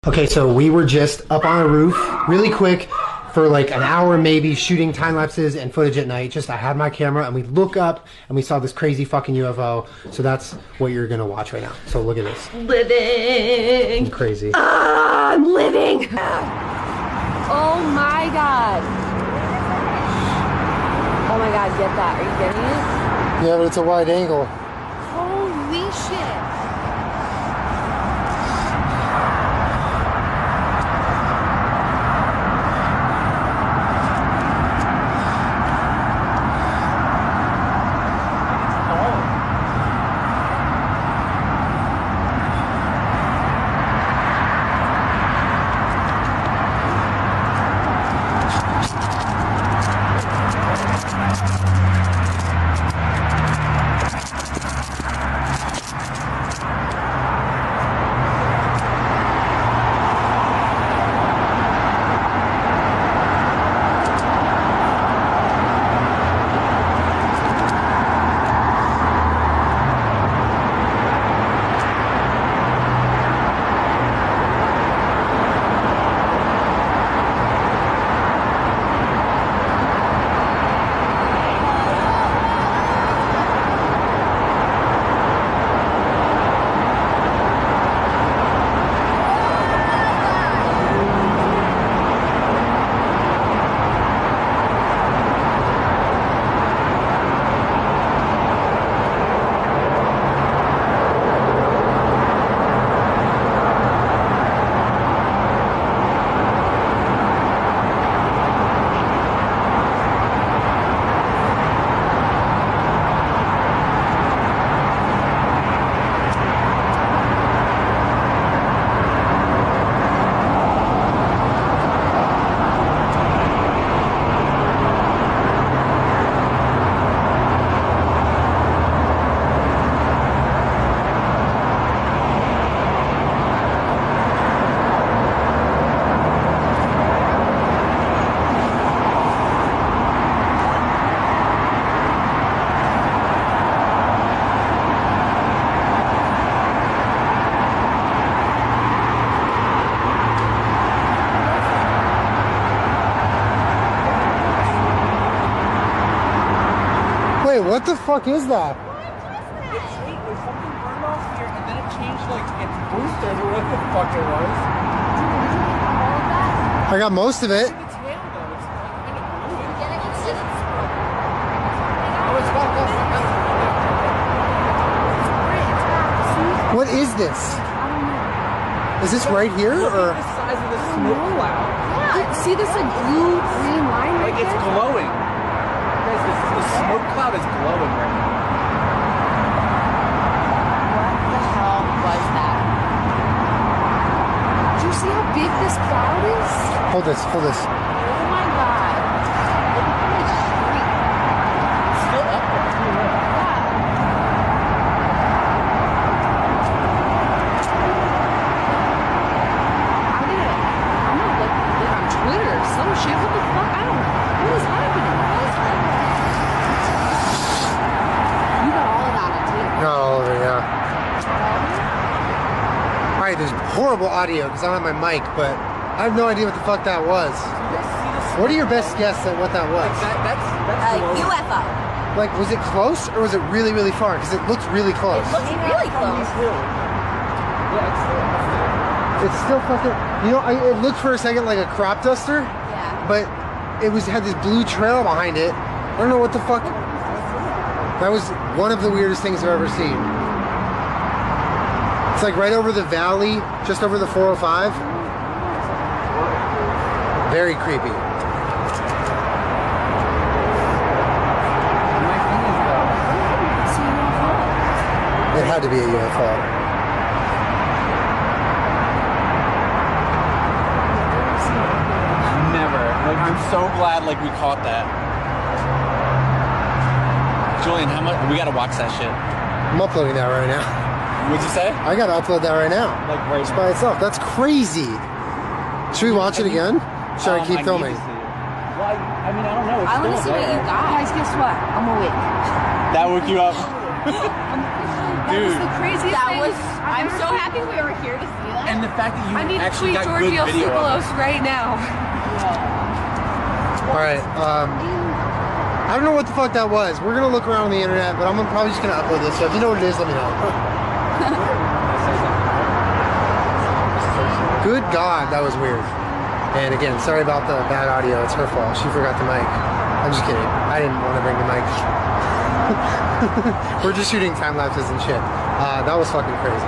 Okay, so we were just up on a roof really quick for like an hour maybe, shooting time lapses and footage at night. Just I had my camera and we look up and we saw this crazy fucking UFO. So that's what you're gonna watch right now. So look at this. Living. Crazy. Ah, I'm living. Oh my god. Oh my god, get that. Are you getting it? Yeah, but it's a wide angle. Holy shit. Wait, what the fuck is that? There's something burned off here, and then it changed like its booster or what the fuck it was. I got most of it. The tail though, it's kind of glowing. Oh, it's back up. What is this? Is this right here Look or? at the size of the smoke cloud. Yeah, see this like blue green line right Like it's there? glowing. Guys, the smoke cloud is glowing right now. What the hell was that? Do you see how big this cloud is? Hold this, hold this. Oh my god. Look at this street. It's still up there. I'm gonna look on Twitter or some shit. What the fuck? I don't know. What is happening? What is happening? You got all of that on tape. No, yeah. Alright, there's horrible audio because I don't have my mic, but I have no idea what the fuck that was. What are your best guess at what that was? That's glowing. UFO. Like, was it close or was it really, really far? Because it looks really close. It looks really close. Yeah, it's still up there. It's still fucking, you know, it looked for a second like a crop duster, Yeah. but it had this blue trail behind it. I don't know what the fuck. That was one of the weirdest things I've ever seen. It's like right over the valley, just over the 405. Very creepy. It had to be a UFO. Never. Like, I'm so glad, like, we caught that. Julian, how much? We gotta watch that shit. I'm uploading that right now. What'd you say? I gotta upload that right now. Like, right Just by itself. That's crazy. Should we watch it again? Should I keep need filming? to see it. Well, I mean, I don't know. It's I want to still see what you there. got. Guys, guess what? I'm awake. That woke you up. That was Dude. the craziest That thing. was. I'm so happy we were here to see that. And the fact that you I need to actually tweet got good Giorgio video of Tsoukalos right now. All right. I don't know what the fuck that was. We're gonna look around on the internet, but I'm probably just gonna upload this. So if you know what it is, let me know. Good God, that was weird. And again, sorry about the bad audio. It's her fault. She forgot the mic. I'm just kidding. I didn't want to bring the mic. We're just shooting time lapses and shit. That was fucking crazy.